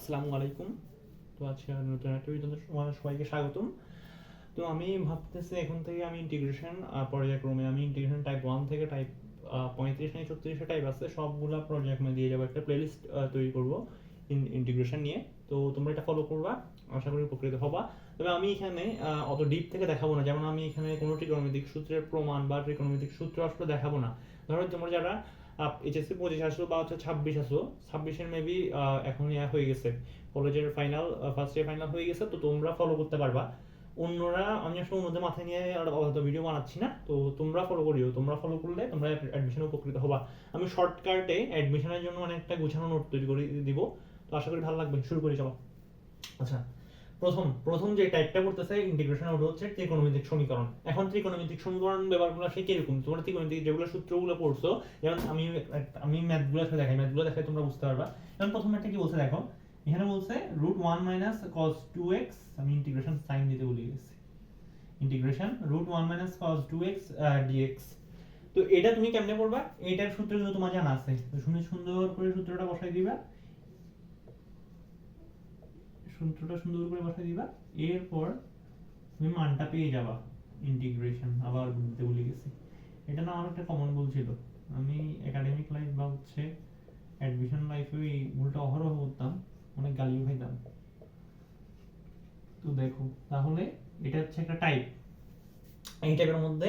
আসসালামু আলাইকুম। তো আজকে নতুন একটা ভিডিওতে সবাইকে স্বাগতম। তো আমি ভাবতেছি এখন থেকে আমি ইন্টিগ্রেশন পর্যায়ক্রমে আমি ইন্টিগ্রেশন টাইপ 1 থেকে টাইপ 35 থেকে 36 টাইপ আছে সবগুলা পর্যায়ক্রমে দিয়ে যাবো, একটা প্লেলিস্ট তৈরি করব ইন্টিগ্রেশন নিয়ে। তো তোমরা এটা ফলো করবা, আশা করি উপকৃত হবা। তবে আমি এখানে অত ডিপ থেকে দেখাবো না, যেমন আমি এখানে কোনো ত্রিকোণমিতিক সূত্রের প্রমাণ বা ত্রিকোণমিতিক সূত্র আসলে দেখাবো না। ধরো তোমরা যারা এইচএসসি 25 আসলো বা হচ্ছে 26 আসলো, 26-এর মেবি এখন হয়ে গেছে, কলেজের ফাইনাল, ফার্স্ট ইয়ার ফাইনাল হয়ে গেছে, তো তোমরা ফলো করতে পারবা। অন্যরা আমি আসলে অন্যদের মাথায় নিয়ে আলাদা ভিডিও বানাচ্ছি না, তো তোমরা ফলো করিও। তোমরা ফলো করলে তোমরা অ্যাডমিশনে উপকৃত হবা। আমি শর্টকাটে অ্যাডমিশনের জন্য অনেকটা গুছানো নোট তৈরি করে দিব, তো আশা করি ভালো লাগবে। শুরু করি, চলো। আচ্ছা, প্রথম প্রথম যে টাইপটা করতেছে ইন্টিগ্রেশন, ওটা হচ্ছে ত্রিকোণমিতিক সমীকরণ। এখন ত্রিকোণমিতিক সমীকরণ ব্যবহারগুলো সে কিরকম, তোমরা ত্রিকোণমিতিক যেগুলো সূত্রগুলো পড়ছো, যেমন আমি ম্যাথগুলো দেখাই তোমরা বুঝতে পারবা। যেমন প্রথম একটা কি বলছে দেখো, এখানে বলছে √1 - cos 2x, আমি ইন্টিগ্রেশন সাইন দিতে ভুলে গেছি, ইন্টিগ্রেশন √1 - cos 2x dx। তো এটা তুমি কেমনে করবা, এটার সূত্র কিন্তু তোমার জানা আছে, তো শুনে সুন্দর করে সূত্রটা বসাই দিবা, এরপর তুমি মানটা পেয়ে যাবা। ইন্টিগ্রেশন আবার বলতে ভুলে গেছি, এটা না আমার একটা কমন ভুল ছিল। আমি একাডেমিক লাইফ বা হচ্ছে অ্যাডমিশন লাইফে এই ভুলটা অহরহ করতাম, অনেক গালিও খাইতাম। তো দেখো তাহলে এটা হচ্ছে একটা টাইপ। এই টাইপের মধ্যে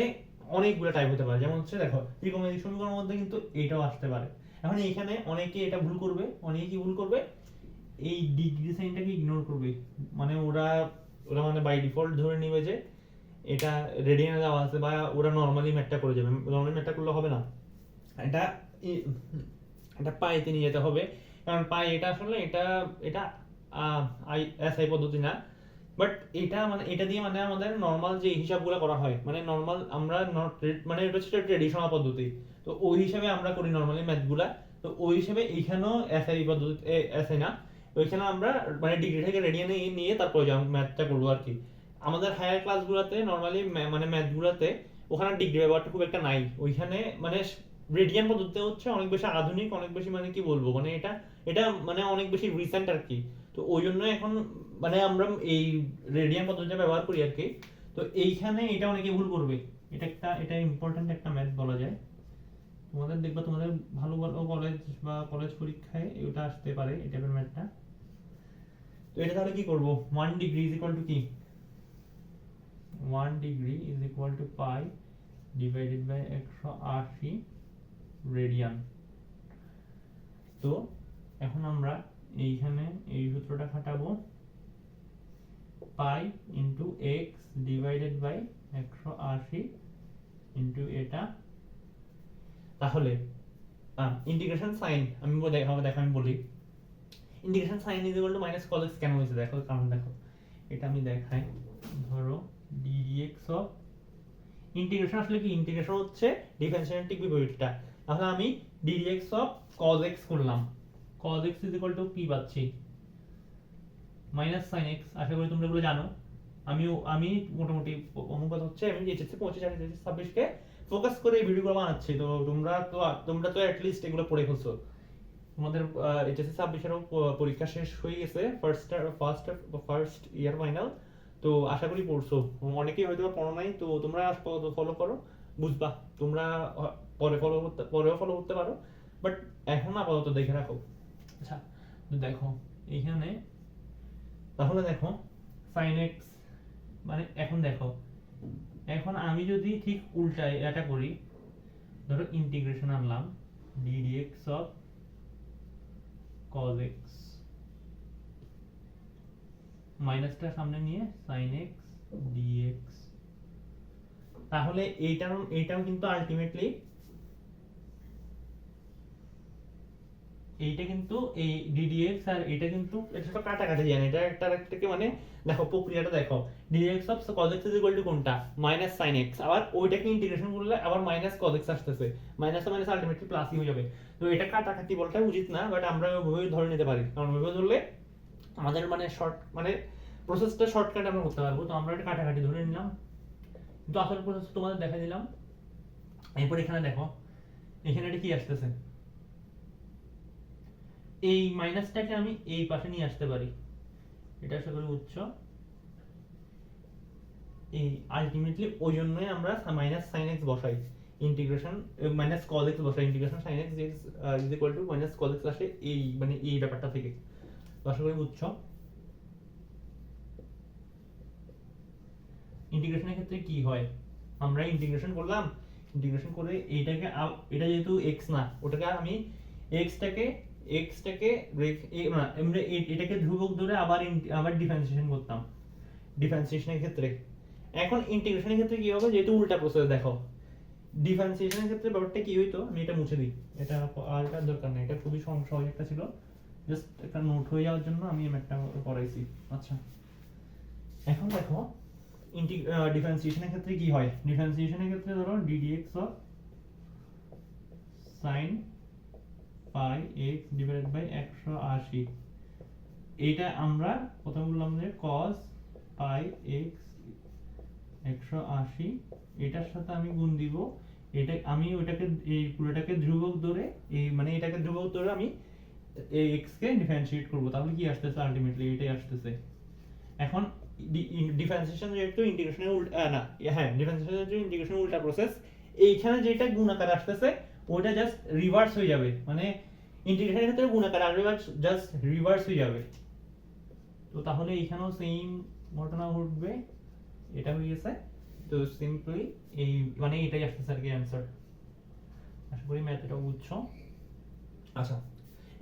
অনেকগুলো টাইপ হতে পারে, যেমন হচ্ছে দেখো ত্রিকোণমিতিক সমীকরণের মধ্যে কিন্তু এটাও আসতে পারে। এখন এইখানে অনেকে এটা ভুল করবে, অনেকে কি ভুল করবে, এই ডিগ্রি সাইনটাকে ইগনোর করবে। মানে ওরা ওরা মানে বাই ডিফল্ট ধরে নেবে যে এটা রেডিয়ানে দেওয়া আছে, বা ওরা নর্মালি ম্যাথটা করে যাবে। নর্মালি ম্যাথটা করলে হবে না, এটা এটা পাইতে নিয়ে যেতে হবে। কারণ পাই এটা আসলে এটা এটা আই এস আই পদ্ধতি না, বাট এটা মানে এটা দিয়ে মানে আমাদের নর্মাল যে হিসাবগুলো করা হয়, মানে নর্মাল আমরা মানে এটা হচ্ছে ট্রেডিশনাল পদ্ধতি, তো ওই হিসাবে আমরা করি নর্মালি ম্যাথগুলা। তো ওই হিসাবে এইখানেও এসআই পদ্ধতি, এসআই না, ওইখানে আমরা মানে ডিগ্রি থেকে রেডিয়ানে নিয়ে তারপর ম্যাথটা করবো আর কি। আমাদের হায়ার ক্লাসগুলোতে নর্মালি মানে ম্যাথগুলোতে ওখানে ডিগ্রি ব্যাপারটা খুব একটা নাই, ওইখানে মানে রেডিয়ান পদ্ধতি হচ্ছে অনেক বেশি আধুনিক, অনেক বেশি মানে কি বলবো, মানে এটা এটা মানে অনেক বেশি রিসেন্ট আর কি। তো ওই জন্য এখন মানে আমরা এই রেডিয়ান পদ্ধতিটা ব্যবহার করি আর কি। তো এইখানে এটা অনেকে ভুল করবে, এটা ইম্পর্টেন্ট একটা ম্যাথ বলা যায়। তোমাদের দেখবা তোমাদের ভালো ভালো কলেজ বা কলেজ পরীক্ষায় এটা আসতে পারে, এই টাইপের ম্যাথটা। তো এটা তাহলে কি করব, 1 ডিগ্রি ইজ ইকুয়াল টু কি, 1 degree is equal to pi divided by 180 radian. তো এখন আমরা এইখানে এই সূত্রটা খাটাবো, pi into x divided by 180 into এটা। তাহলে ইন্টিগ্রেশন সাইন আমি আমি বলি, integration sine is equal to minus cos x কেন হয়েছে দেখো, কারণ দেখো এটা আমি দেখাই। ধরো ডিএক্স অফ ইন্টিগ্রেশন, আসলে কি ইন্টিগ্রেশন হচ্ছে ডিফারেন্সিয়েশন ঠিক বিপরীতটা। তাহলে আমি ডিএক্স অফ কজ এক্স করলাম, cos x is equal to কি পাচ্ছি, মাইনাস সাইন এক্স। আশা করি তোমরা এগুলো জানো। আমি মোটামুটি অমুক কথা হচ্ছে আমি এইচএসসি 25 আর এইচএসসি 26 কে ফোকাস করে এই ভিডিওগুলো বানাচ্ছি, তো তোমরা তো অ্যাট লিস্ট এগুলো পড়ে ফেলছো। তোমাদের এইচএসসি 26 এরও পরীক্ষা শেষ হয়ে গেছে, ফার্স্ট ইয়ার ফাইনাল, তো আশা করি পড়ছো। অনেকেই হয়তো পড়ো নাই, তো তোমরা ফলো করো, বুঝবা। তোমরা পরেও ফলো করতে পারো, বাট এখন আপাতত দেখে রাখো। আচ্ছা, তো দেখো এইখানে তাহলে দেখো sin x মানে এখন দেখো, এখন আমি যদি ঠিক উল্টাই এটা করি, ধরো ইন্টিগ্রেশন আনলাম ddx of cos x, মাইনাসটা সামনে নিয়ে sin x dx। তাহলে এইটাও কিন্তু আলটিমেটলি এইটা কিন্তু এই ddx আর এটা কিন্তু এটা তো কাটাকাটি যায় না, এটা একটা থেকে মানে দেখো প্রক্রিয়াটা দেখো, ddx অফ cos x কোনটা মাইনাস sin x, আবার ওইটাকে ইন্টিগ্রেশন করলে আবার মাইনাস cos x আসতেছে, মাইনাস মাইনাস আলটিমেটলি প্লাসই হয়ে যাবে। তো এটা কাটাকাটি বলটা উচিত না, বাট আমরা ওইভাবে ধরে নিতে পারি, কারণ ওইভাবে ধরলে আমাদের মানে মানে প্রসেসটা শর্টকাট আমরা করতে পারবো। তো আমরা এটা কাটাকাটি ধরে নিলাম, কিন্তু আসল প্রসেস তোমাদের দেখা দিলাম। এরপর এখানে দেখো, এখানে এটা কি আসতেছে, এই মাইনাসটাকে আমি এই পাশে নিয়ে আসতে পারি, এটা আশা করি বুঝছো। এই আলটিমেটলি ওই জন্যই আমরা মাইনাস সাইন এক্স বসাই, ইন্টিগ্রেশন মাইনাস কজ এক্স বসাই, integration sine x is equal to minus cos x আসে এই মানে এই ব্যাপারটা থেকে। তো আশা করি বুঝছো। ইন্টিগ্রেশনের ক্ষেত্রে কি হয়, আমরা ইন্টিগ্রেশন করলাম, ইন্টিগ্রেশন করে এইটাকে এটা যেহেতু x না, ওটাকে আমি x টাকে আমরা এটাকে ধ্রুবক ধরে আবার ডিফারেন্সিয়েশন করতাম ডিফারেন্সিয়েশনের ক্ষেত্রে। এখন ইন্টিগ্রেশনের ক্ষেত্রে কি হবে, যেহেতু উল্টা প্রসেস, দেখো ডিফারেন্সিয়েশনের ক্ষেত্রে ব্যাপারটা কি হইতো, আমি এটা মুছে দিই, এটা আর এটার দরকার নেই, এটা খুবই সহজ একটা ছিল, জাস্ট একটা নোট হয়ে যাওয়ার জন্য আমি একটা পড়াইছি। আচ্ছা এখন দেখো ডিফারেন্সিয়েশনের ক্ষেত্রে কি হয়, ডিফারেন্সিয়েশনের ক্ষেত্রে ধরো ddx of sin pi x divided by 180, এটা আমরা প্রথমে বললাম যে cos পাই x 180, এটার সাথে আমি গুণ দিব, এটা আমি ওটাকে এই পুরোটাকে ধ্রুবক ধরে এই মানে এটাকে ধ্রুবক ধরে আমি এই x কে ডিফারেন্সিয়েট করব, তাহলে কি আসতেছে, আলটিমেটলি এটাই আসতেছে। এখন ডিফারেন্সিয়েশন যেহেতু ইন্টিগ্রেশনের ডিফারেন্সিয়েশন যেহেতু ইন্টিগ্রেশনের উল্টা প্রসেস, এইখানে যেটা গুণাকার আসতেছে ওটা জাস্ট রিভার্স হয়ে যাবে, মানে ইন্টিগ্রেশনের ক্ষেত্রে গুণাকার আসবে জাস্ট রিভার্স হয়ে যাবে। তো তাহলে এখানেও সেম ঘটনা ঘটবে, এটা হয়ে গেছে। তো সিম্পলি এই মানে এটাই আসতেছে আর কি অ্যানসার। আশা করি ম্যাথটা বুঝছো। আচ্ছা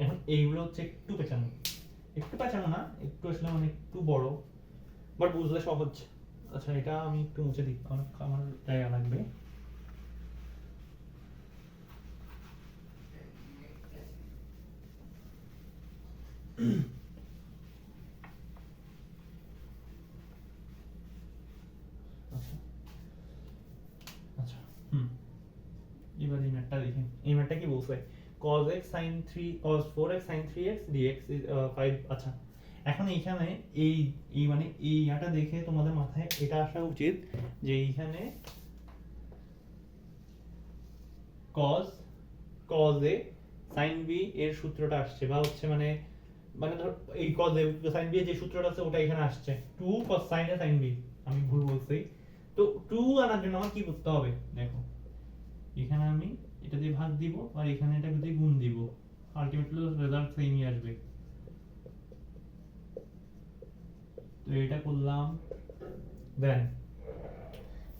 এখন এইগুলো হচ্ছে একটু পেঁচানো না, একটু আসলে মানে একটু বড়, বাট বুঝলে সহজ। আচ্ছা এটা আমি একটু মুছে দিই, আমার জায়গা লাগবে। আচ্ছা আচ্ছা এবার এই ম্যাথটা দেখি, এই ম্যাথটা কি বলছে, cos x sin 3 cos 4x sin 3x dx is 5। আচ্ছা এখন এইখানে এই মানে এই ইয়াটা দেখে তোমাদের মাথায় এটা আসা উচিত যে এইখানে cos a sin b এর সূত্রটা আসছে, বা হচ্ছে মানে মানে ধর এই cos a sin b এর যে সূত্রটা আছে ওটা এখানে আসছে 2 cos sin a sin b, আমি ভুল বলছি। তো 2 আনার জন্য আমার কি করতে হবে, দেখো এখানে আমি এটা দিয়ে ভাগ দিব আর এখানে এটা দিয়ে গুণ দিব, আলটিমেটলি রেজাল্ট সেমই আসবে। তো এটা করলাম, দেন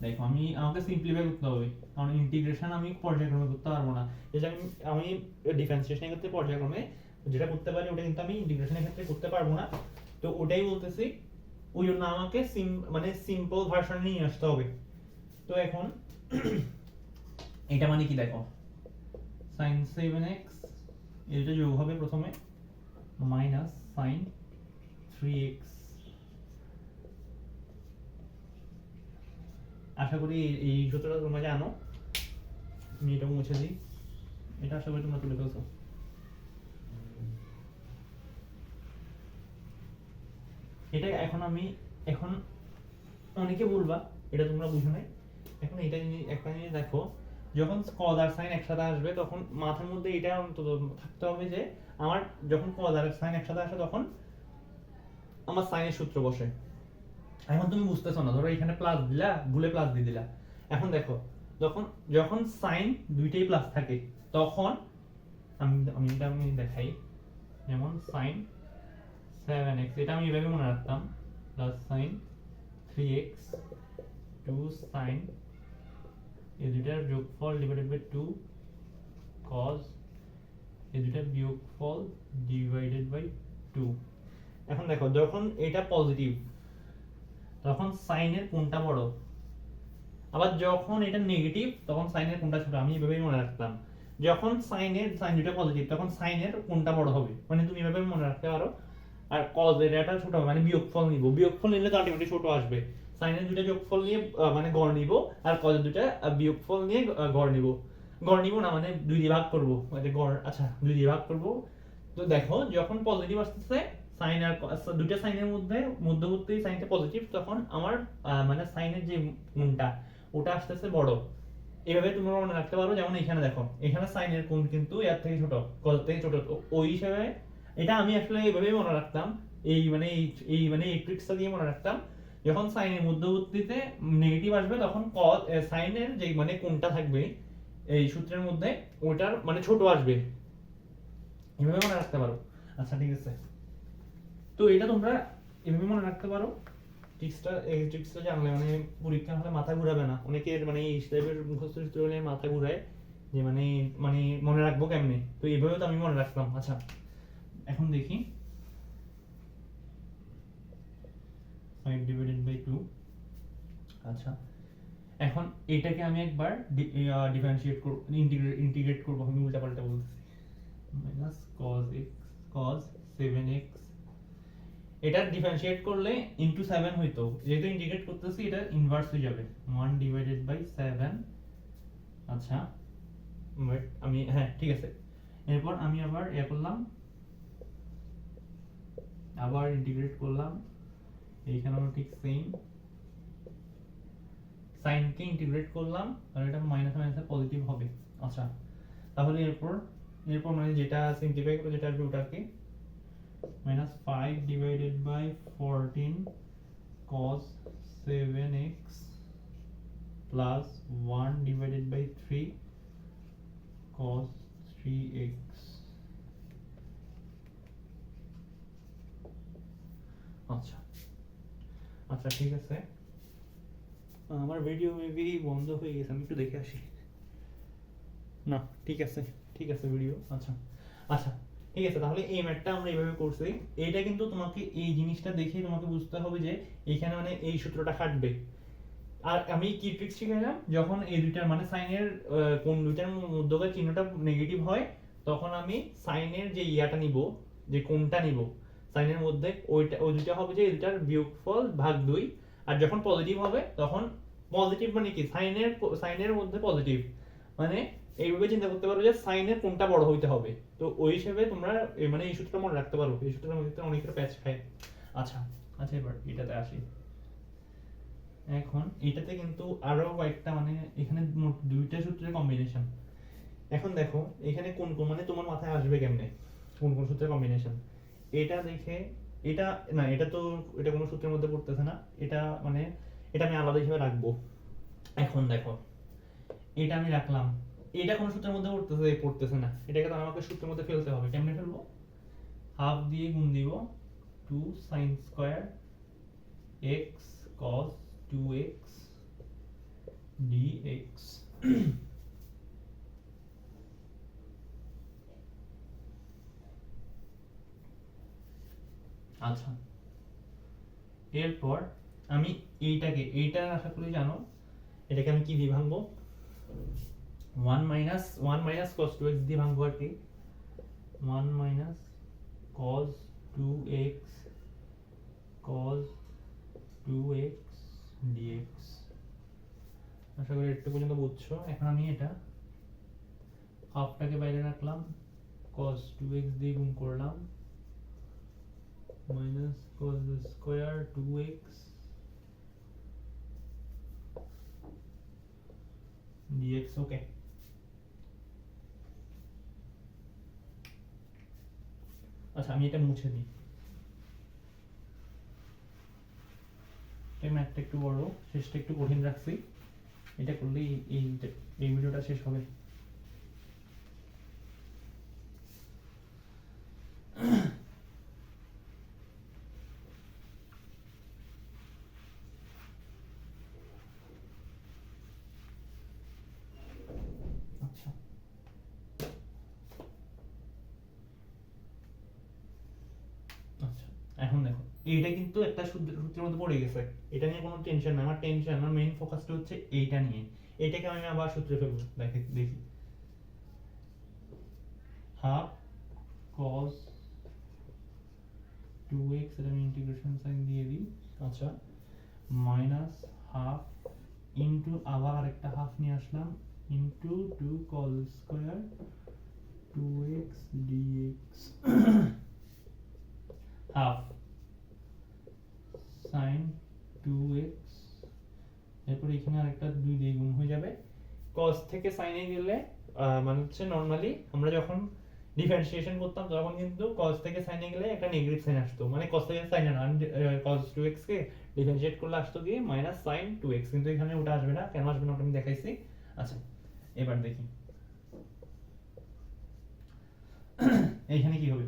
দেখো আমাকে সিম্পলিফাই করতে হবে, কারণ ইন্টিগ্রেশন আমি পর্যায়ক্রমে করতে পারবো না, এই যে আমি ডিফারেন্সিয়েশনের ক্ষেত্রে পর্যায়ক্রমে যেটা করতে পারি ওটা কিন্তু আমি ইন্টিগ্রেশনের ক্ষেত্রে করতে পারবো না। তো ওটাই বলতেছি, ওই জন্য আমাকে মানে সিম্পল ভার্সন নিয়ে আসতে হবে। তো এখন এটা মানে কি দেখো, sin 7x এটা যোগ হবে প্রথমে মাইনাস sin 3x, আশা করি এই সূত্রটা তোমরা জানো, আমি এটা মুছে দিই, এটা আশা করি তোমরা তুলে ফেলছো। এটা এখন এখন অনেকে বলবা এটা তোমরা বুঝো নাই, এখন এটা একটা জিনিস দেখো, যখন cos আর sin একসাথে আসবে তখন মাথার মধ্যে এটা অন্তত থাকতে হবে যে আমার যখন cos আর sin একসাথে আসে তখন আমার sin এর সূত্র বসে। এখন তুমি বুঝতেছো না, ধরো এখানে প্লাস দিলা, ভুলে প্লাস দিয়ে দিলা, এখন দেখো যখন sin দুইটাই প্লাস থাকে তখন আমি দেখাই, যেমন sin 7x এটা আমি এভাবে মনে রাখতাম, প্লাস sin 3x 2 sin এই দুটার যোগফল ডিভাইডেড বাই 2 cos এই দুটার বিয়োগফল ডিভাইডেড বাই 2। এখন দেখো যখন এটা পজিটিভ তখন sin এর কোনটা বড়, আবার যখন এটা নেগেটিভ তখন sin এর কোনটা ছোট, আমি এভাবেই মনে রাখতাম। যখন sin দুটো পজিটিভ তখন sin এর কোনটা বড় হবে, মানে তুমি এভাবে মনে রাখতে পারো। আর cos এর এটা ছোট হবে, মানে বিয়োগফল নিব, বিয়োগফল নিলে তো আলটিমেটলি ছোট আসবে। sin এর দুটো যোগফল নিয়ে মানে গড় নিব, আর cos এর দুটো বিয়োগফল নিয়ে গড় নিব না মানে 2 দিয়ে ভাগ করব, মানে গড়, আচ্ছা 2 দিয়ে ভাগ করব। তো দেখো যখন পজিটিভ আসতেছে sin আর দুটো সাইনের মধ্যবর্তী সাইনটা পজিটিভ, তখন আমার মানে সাইনের যে কোণটা ওটা আসতেছে বড়। এইভাবে তোমরা মনে রাখতে পারো, যেমন এখানে দেখো এখানে সাইনের কোণ কিন্তু এর থেকে ছোট, cos থেকে ছোট, তো ওই হিসাবে এটা আমি আসলে এইভাবেই মনে রাখতাম, এই ট্রিক্সটা দিয়ে মনে রাখতাম, যখন সাইনের মধ্যবর্তীতে নেগেটিভ আসবে তখন কজ সাইনের যে মানে কোনটা থাকবে এই সূত্রের মধ্যে ওটার মানে ছোট আসবে, এভাবে মনে রাখতে পারো। আচ্ছা ঠিক আছে, তো এটা তোমরা এভাবে মনে রাখতে পারো। এই ট্রিক্সটা জানলে মানে পরীক্ষা হলে মাথা ঘুরাবে না। অনেকের মানে এই টাইপের মুখস্থ সূত্র হলে মাথা ঘুরায় যে মানে মানে মনে রাখবো কেমনে, তো এইভাবে তো আমি মনে রাখতাম। আচ্ছা এখন দেখি 5 ডিভাইডেড বাই 2। আচ্ছা এখন এটাকে আমি একবার ডিফারেন্সিয়েট করব, ইন্টিগ্রেট করব, আমি উল্টাপাল্টা বলতেছি। Minus cos x cos 7x, এটা ডিফারেন্সিয়েট করলে ইনটু 7 হইতো, যেহেতু ইন্টিগ্রেট করতেছি এটা ইনভার্স হয়ে যাবে 1 ডিভাইডেড বাই 7। আচ্ছা আমি হ্যাঁ ঠিক আছে, এরপর আমি আবার করলাম, আবার ইন্টিগ্রেট করলাম, এইখানেও ঠিক সেম, সাইনকে ইন্টিগ্রেট করলাম আর এটা মাইনাস মাইনাসে পজিটিভ হবে। আচ্ছা তাহলে এরপর এরপর মানে যেটা সিম্পলিফাই করে যেটা আসবে ওটাকে minus 5 divided by 14 cos 7x plus 1 divided by 3 cos 3x। আচ্ছা আচ্ছা ঠিক আছে, আমার ভিডিও মেবি বন্ধ হয়ে গেছে, আমি একটু দেখে আসি। না ঠিক আছে, ঠিক আছে ভিডিও। আচ্ছা আচ্ছা ঠিক আছে, তাহলে এই ম্যাথটা আমরা এইভাবে করছি। এইটা কিন্তু তোমাকে এই জিনিসটা দেখে তোমাকে বুঝতে হবে যে এইখানে মানে এই সূত্রটা খাটবে। আর আমি কি ট্রিক্স শিখাইলাম, যখন এই দুইটার মানে সাইনের কোন দুইটার মধ্যকার চিহ্নটা নেগেটিভ হয় তখন আমি সাইনের যে ইয়াটা নিব, যে কোনটা নিব সাইনের মধ্যে ওইটা, ওই দুইটা হবে যে এই দুইটার বিয়োগফল ভাগ 2। আর যখন পজিটিভ হবে তখন পজিটিভ মানে কি সাইনের মধ্যে পজিটিভ, মানে এইভাবে চিন্তা করতে পারো যে সাইনের কোনটা বড় হইতে হবে। তো ওই হিসেবে তোমরা মানে এই সূত্রটা মনে রাখতে পারো, এই সূত্রের মধ্যে অনেকটা প্যাচ খায়। আচ্ছা আচ্ছা এবার এটাতে আসি। এখন এটাতে কিন্তু আরো কয়েকটা মানে এখানে মোট দুইটা সূত্রের কম্বিনেশন। এখন দেখো এখানে কোন কোন মানে তোমার মাথায় আসবে কেমনে কোন কোন সূত্রের কম্বিনেশন, এটা দেখে এটা না, এটা তো এটা কোনো সূত্রের মধ্যে পড়তেছে না, এটা মানে এটা আমি আলাদা হিসেবে রাখবো। এখন দেখো এটা আমি রাখলাম, এটা কোনো সূত্রের মধ্যে পড়তেছে না, এটাকে তো আমাকে সূত্রের মধ্যে ফেলতে হবে। কেমনে ফেলবো, হাফ দিয়ে গুণ দিব 2 sin square x cos 2x dx। আচ্ছা এরপর আমি এইটা আশা করি জানো, এটাকে আমি কি দিয়ে ভাঙবো, 1 মাইনাস cos 2x দিয়ে ভাঙবো আর কি, 1 minus cos 2x cos 2x dx। আশা করি একটু পর্যন্ত বুঝছো। এখন আমি এটা হাফটাকে বাইরে রাখলাম, cos 2x দিয়ে গুণ করলাম, minus cos square 2x dx। ওকে আচ্ছা আমি এটা মুছে দিই, এই ম্যাথটা একটু বড়, শেষটা একটু কঠিন রাখছি, এটা করলেই এই ভিডিওটা শেষ হবে। আচ্ছা আচ্ছা এখন দেখো এইটা কিন্তু একটা সূত্রের মধ্যে পড়ে গেছে, এটা নিয়ে কোনো টেনশন না, আমার মেইন ফোকাসটা হচ্ছে এইটা নিয়ে। এটাকে আমি আবার সূত্রে ফেলবো, দেখি হাফ cos 2x, এটা আমি ইন্টিগ্রেশন সাইন দিয়ে দিই। আচ্ছা মাইনাস হাফ ইনটু আবার আরেকটা হাফ নিয়ে আসলাম into 2 cos square 2x dx half sin 2x, এরপর এখানে আরেকটা 2 দিয়ে গুণ হয়ে যাবে। cos থেকে sin এ গেলে মানে হচ্ছে নরমালি আমরা যখন ডিফারেন্সিয়েশন করতাম তখন কিন্তু cos থেকে sin এ গেলে একটা নেগেটিভ সাইন আসতো, মানে cos থেকে sin না, cos 2x কে ডিফারেন্সিয়েট করলে আসতো কি sin 2x, কিন্তু এখানে ওটা আসবে না, কেন আসবে না ওটা আমি দেখাইছি। আচ্ছা এবার দেখি এইখানে কি হবে,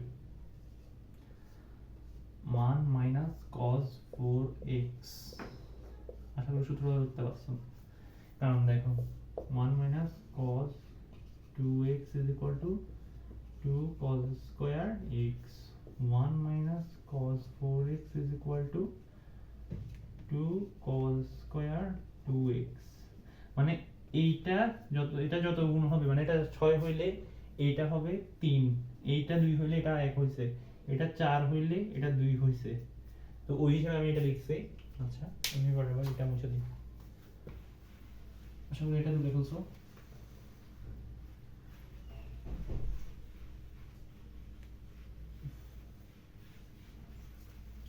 1 minus cos 4x, আশা করি সূত্রটা ধরতে পারছো, কারণ দেখো 1 minus cos 2x is equal to 2 cos square x, 1 minus cos 4x is equal to 2 cos square 2x, মানে এইটা যত গুণ হবে, মানে এটা 6 হইলে এইটা হবে 3, এইটা 2 হইলে এটা 1 হইছে, এটা 4 হইলে এটা 2 হইছে, তো ওই হিসাবে আমি এটা লিখছি। আচ্ছা আমি এবার এটা মুছে দিই, আশা করি এটা তুলে ফেলছো।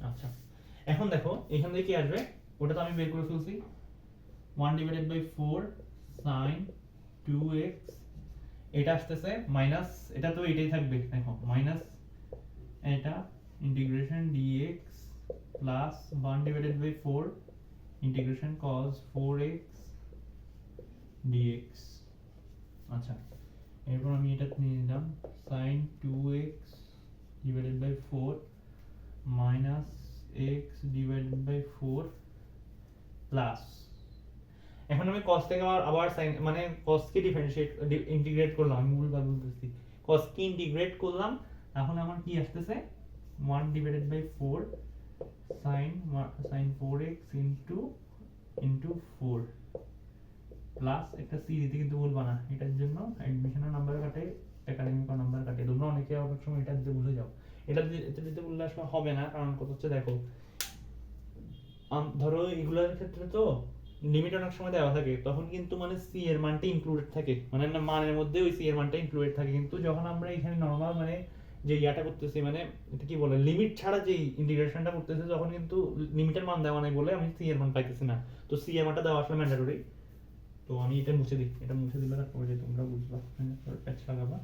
আচ্ছা এখন দেখো এখান থেকে কি আসবে, ওটা তো আমি বের করে ফেলছি, 1 divided by 4 sin 2x, এটা আসতেছে মাইনাস, এটা তো এটাই থাকবে, দেখো মাইনাস এটা integration dx plus 1 divided by 4 integration cos 4x dx। আচ্ছা এরপর আমি এটা নিয়ে নিলাম sin 2x divided by 4 minus x divided by 4 plus, এখন আমি cos থেকে আবার sin, মানে cos কে ইন্টিগ্রেট করলাম, আমি ভুলভাল বলতেছি, cos কে ইন্টিগ্রেট করলাম, এখন আমার কি আসতেছে 1 divided by 4 sin 4x into 4 plus একটা c দিতে কিন্তু ভুলবা না, এটার জন্য অ্যাডমিশনের নাম্বার কাটে, একাডেমিক নাম্বার কাটে, তোমরা অনেকে অনেক সময় এটা দিতে ভুলে যাও, এটা দিতে ভুললে আসলে হবে না, কারণ কত হচ্ছে দেখো ধরো এগুলোর ক্ষেত্রে তো লিমিট অনেক সময় দেওয়া থাকে, তখন কিন্তু মানে সি এর মানটা ইনক্লুডেড থাকে, মানে না মানের মধ্যে ওই সি এর মানটা ইনক্লুডেড থাকে, কিন্তু যখন আমরা এখানে নরমাল মানে যে ইয়াটা করতেছি, মানে এটা কি বলে লিমিট ছাড়া যে ইন্টিগ্রেশনটা করতেছি, তখন কিন্তু লিমিটের মান দেওয়া নাই বলে আমি সি এর মান পাইতেছি না, তো সি এর মানটা দেওয়া আসলে ম্যান্ডেটরি। তো আমি এটা মুছে দিই, এটা মুছে দিলে তারপরে যে তোমরা বুঝবা প্যাচ লাগাবা,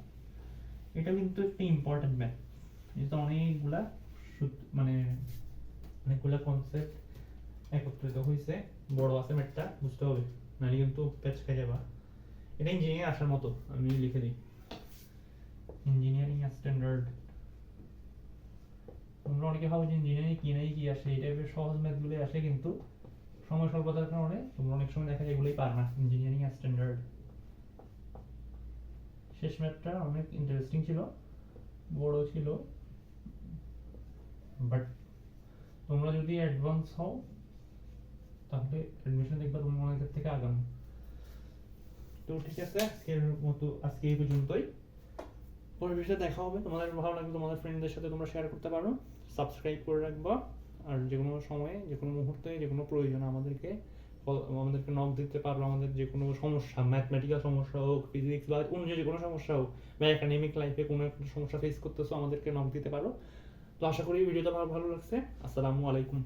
এটা কিন্তু একটা ইম্পর্টেন্ট ম্যাথ, এটা অনেকগুলা মানে অনেকগুলা কনসেপ্ট একত্রিত হয়েছে, বড় আছে ম্যাথটা বুঝতে হবে, নাহলে কিন্তু প্যাচ খেয়ে যাবা। এটা ইঞ্জিনিয়ারিং আসার মতো, আমি লিখে দিই ইঞ্জিনিয়ারিং স্ট্যান্ডার্ড। তোমরা অনেকে ভাবো যে ইঞ্জিনিয়ারিং কি নাই কি আসে, এই টাইপের সহজ ম্যাথগুলো আসে, কিন্তু সময় স্বল্পতার কারণে তোমরা অনেক সময় দেখা যায় এগুলোই পার না। ইঞ্জিনিয়ারিং স্ট্যান্ডার্ড শেষ ম্যাথটা অনেক ইন্টারেস্টিং ছিল, বড় ছিল, বাট তোমরা যদি অ্যাডভান্স হও তাহলে অ্যাডমিশন দেখবা তোমরা অনেকের থেকে আগানো। তো ঠিক আছে, আজকের মতো আজকে এই পর্যন্তই, পরের ভিডিওতে দেখা হবে, তোমাদের ভালো লাগবে তোমাদের ফ্রেন্ডদের সাথে তোমরা শেয়ার করতে পারো, সাবস্ক্রাইব করে রাখবা, আর যে কোনো সময়ে যে কোনো মুহূর্তে যে কোনো প্রয়োজন আমাদেরকে নক দিতে পারো, আমাদের যে কোনো সমস্যা, ম্যাথমেটিক্যাল সমস্যা হোক, ফিজিক্স বা অন্য যে কোনো সমস্যা হোক, বা একাডেমিক লাইফে কোনো একটা সমস্যা ফেস করতেছো, আমাদেরকে নক দিতে পারো। তো আশা করি ভিডিওটা ভালো লাগছে। আসসালামু আলাইকুম।